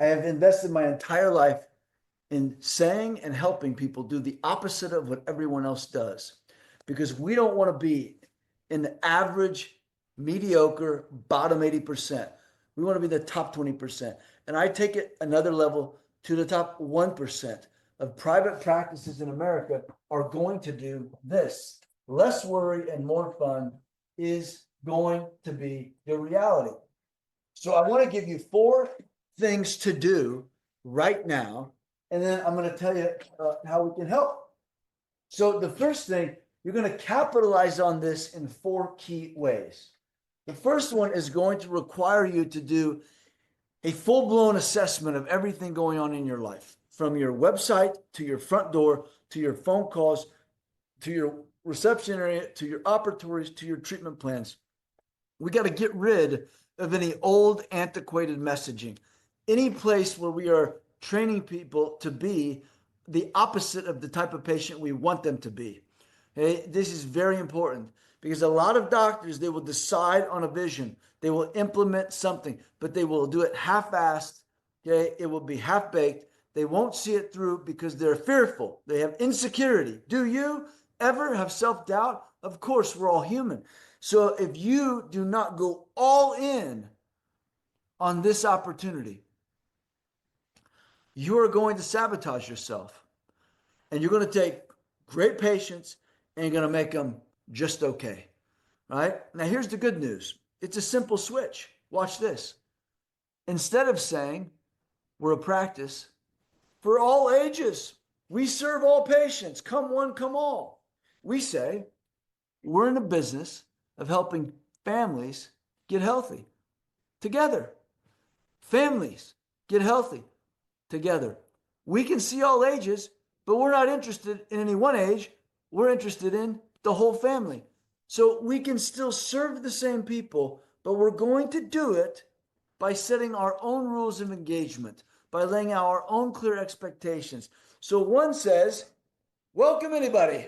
I have invested my entire life in saying and helping people do the opposite of what everyone else does because we don't want to be in the average, mediocre, bottom 80%. We want to be the top 20%. And I take it another level to the top 1% of private practices in America are going to do this. Less worry and more fun is going to be the reality. So I want to give you 4 things to do right now, and then I'm going to tell you how we can help. So the first thing, you're going to capitalize on this in 4 key ways. The first one is going to require you to do a full-blown assessment of everything going on in your life, from your website to your front door, to your phone calls, to your reception area, to your operatories, to your treatment plans. We got to get rid of any old, antiquated messaging. Any place where we are training people to be the opposite of the type of patient we want them to be. Okay? This is very important because a lot of doctors, they will decide on a vision. They will implement something, but they will do it half-assed. Okay? It will be half-baked. They won't see it through because they're fearful. They have insecurity. Do you ever have self-doubt? Of course, we're all human. So if you do not go all in on this opportunity, you are going to sabotage yourself. And you're going to take great patients and you're going to make them just okay. Right? Now, here's the good news. It's a simple switch. Watch this. Instead of saying we're a practice for all ages, we serve all patients, come one, come all. We say we're in the business of helping families get healthy together. Families get healthy together. We can see all ages, but we're not interested in any one age. We're interested in the whole family. So we can still serve the same people, but we're going to do it by setting our own rules of engagement, by laying out our own clear expectations. So one says, welcome anybody.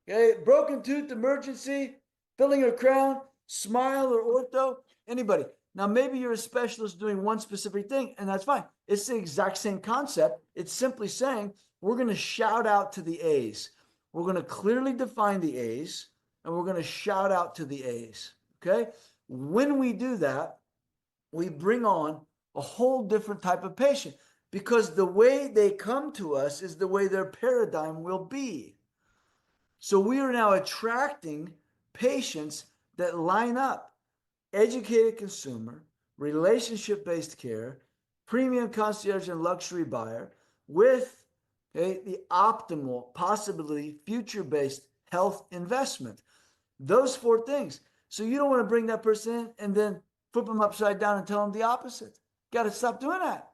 Okay, broken tooth emergency, filling a crown, smile or ortho, anybody. Now, maybe you're a specialist doing one specific thing, and that's fine. It's the exact same concept. It's simply saying we're going to shout out to the A's. We're going to clearly define the A's, and we're going to shout out to the A's. Okay? When we do that, we bring on a whole different type of patient because the way they come to us is the way their paradigm will be. So we are now attracting patients that line up. Educated consumer, relationship-based care, premium concierge and luxury buyer with the optimal, possibly future-based health investment. Those 4 things. So you don't want to bring that person in and then flip them upside down and tell them the opposite. Got to stop doing that.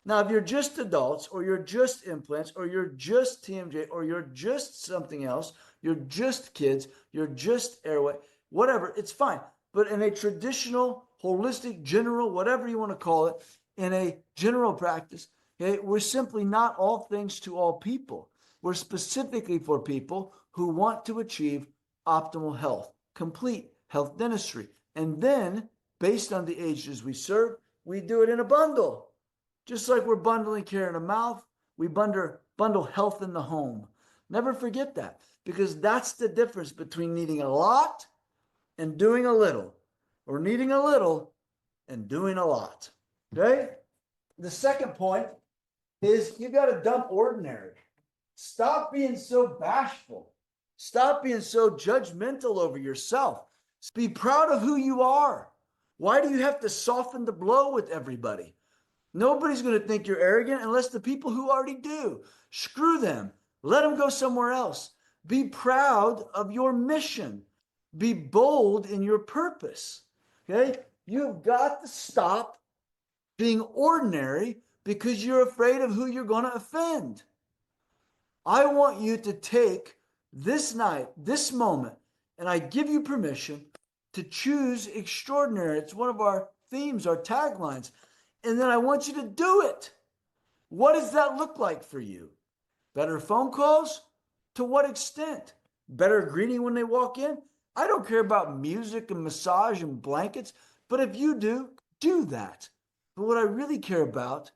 Now, if you're just adults or you're just implants or you're just TMJ or you're just something else, you're just kids, you're just airway, whatever, it's fine. But in a traditional, holistic, general, whatever you want to call it, in a general practice, okay, we're simply not all things to all people. We're specifically for people who want to achieve optimal health, complete health dentistry. And then, based on the ages we serve, we do it in a bundle. Just like we're bundling care in the mouth, we bundle health in the home. Never forget that, because that's the difference between needing a lot and doing a little, or needing a little and doing a lot. Okay? The second point is you got to dump ordinary. Stop being so bashful. Stop being so judgmental over yourself. Be proud of who you are. Why do you have to soften the blow with everybody? Nobody's going to think you're arrogant unless the people who already do. Screw them. Let them go somewhere else. Be proud of your mission. Be bold in your purpose. Okay? You've got to stop being ordinary because you're afraid of who you're going to offend. I want you to take this night, this moment, and I give you permission to choose extraordinary. It's one of our themes, our taglines. And then I want you to do it. What does that look like for you? Better phone calls? To what extent? Better greeting when they walk in? I don't care about music and massage and blankets, but if you do, do that. But what I really care about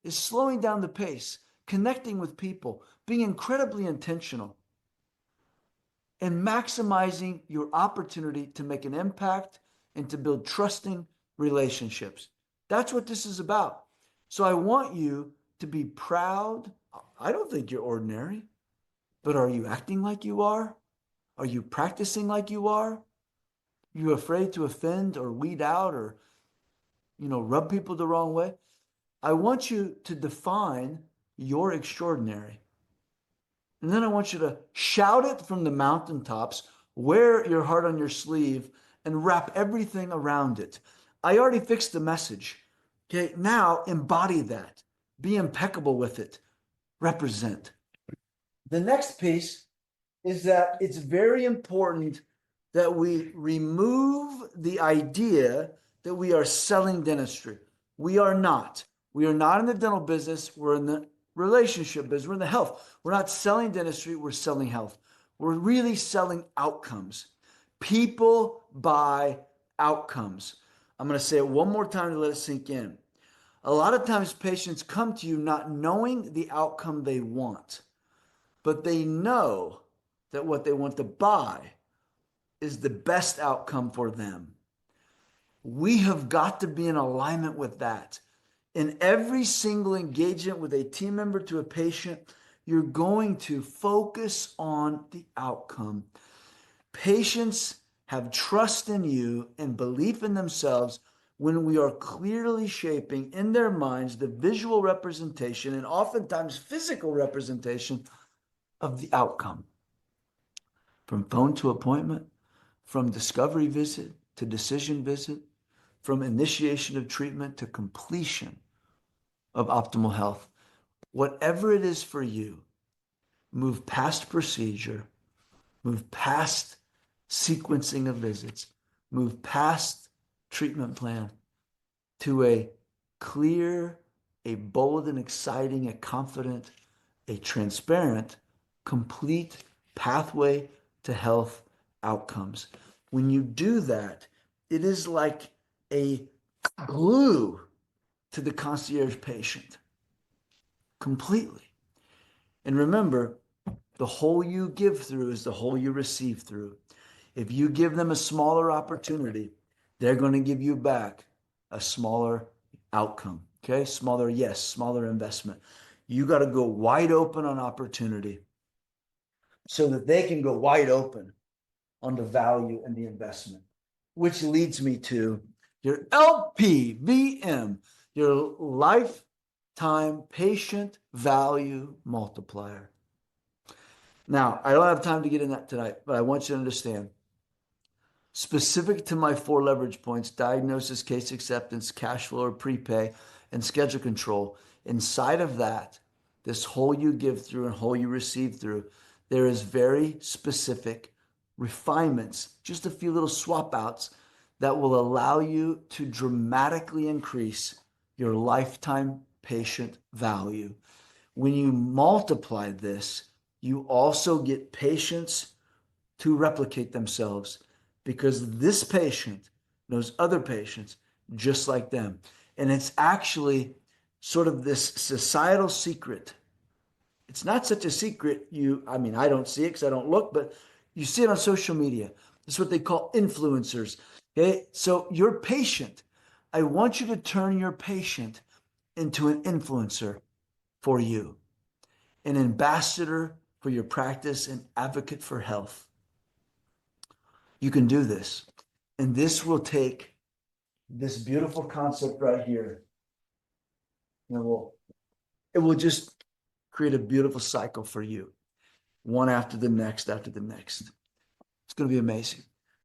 is slowing down the pace, connecting with people, being incredibly intentional, and maximizing your opportunity to make an impact and to build trusting relationships. That's what this is about. So I want you to be proud. I don't think you're ordinary, but are you acting like you are? Are you practicing like you are? Are you afraid to offend or weed out or, rub people the wrong way? I want you to define your extraordinary. And then I want you to shout it from the mountaintops, wear your heart on your sleeve, and wrap everything around it. I already fixed the message. Okay, now embody that. Be impeccable with it. Represent. The next piece is that it's very important that we remove the idea that we are selling dentistry. We are not. We are not in the dental business. We're in the relationship business. We're in the health. We're not selling dentistry. We're selling health. We're really selling outcomes. People buy outcomes. I'm going to say it one more time to let it sink in. A lot of times patients come to you not knowing the outcome they want, but they know that what they want to buy is the best outcome for them. We have got to be in alignment with that. In every single engagement with a team member to a patient, you're going to focus on the outcome. Patients have trust in you and belief in themselves when we are clearly shaping in their minds the visual representation and oftentimes physical representation of the outcome. From phone to appointment, from discovery visit to decision visit, from initiation of treatment to completion of optimal health. Whatever it is for you, move past procedure, move past sequencing of visits, move past treatment plan to a clear, a bold and exciting, a confident, a transparent, complete pathway to health outcomes. When you do that, it is like a glue to the concierge patient completely. And remember, the hole you give through is the hole you receive through. If you give them a smaller opportunity, they're going to give you back a smaller outcome. Okay? Smaller, yes, smaller investment. You got to go wide open on opportunity so that they can go wide open on the value and the investment, which leads me to your LPVM, your lifetime patient value multiplier. Now, I don't have time to get in that tonight, but I want you to understand, specific to my 4 leverage points, diagnosis, case acceptance, cash flow or prepay, and schedule control, inside of that, this whole you give through and whole you receive through, there is very specific refinements, just a few little swap outs that will allow you to dramatically increase your lifetime patient value. When you multiply this, you also get patients to replicate themselves because this patient knows other patients just like them. And it's actually sort of this societal secret. It's not such a secret. I don't see it because I don't look, but you see it on social media. It's what they call influencers. Okay, so your patient, I want you to turn your patient into an influencer for you, an ambassador for your practice, an advocate for health. You can do this. And this will take this beautiful concept right here. And it will just create a beautiful cycle for you, one after the next, after the next. It's going to be amazing.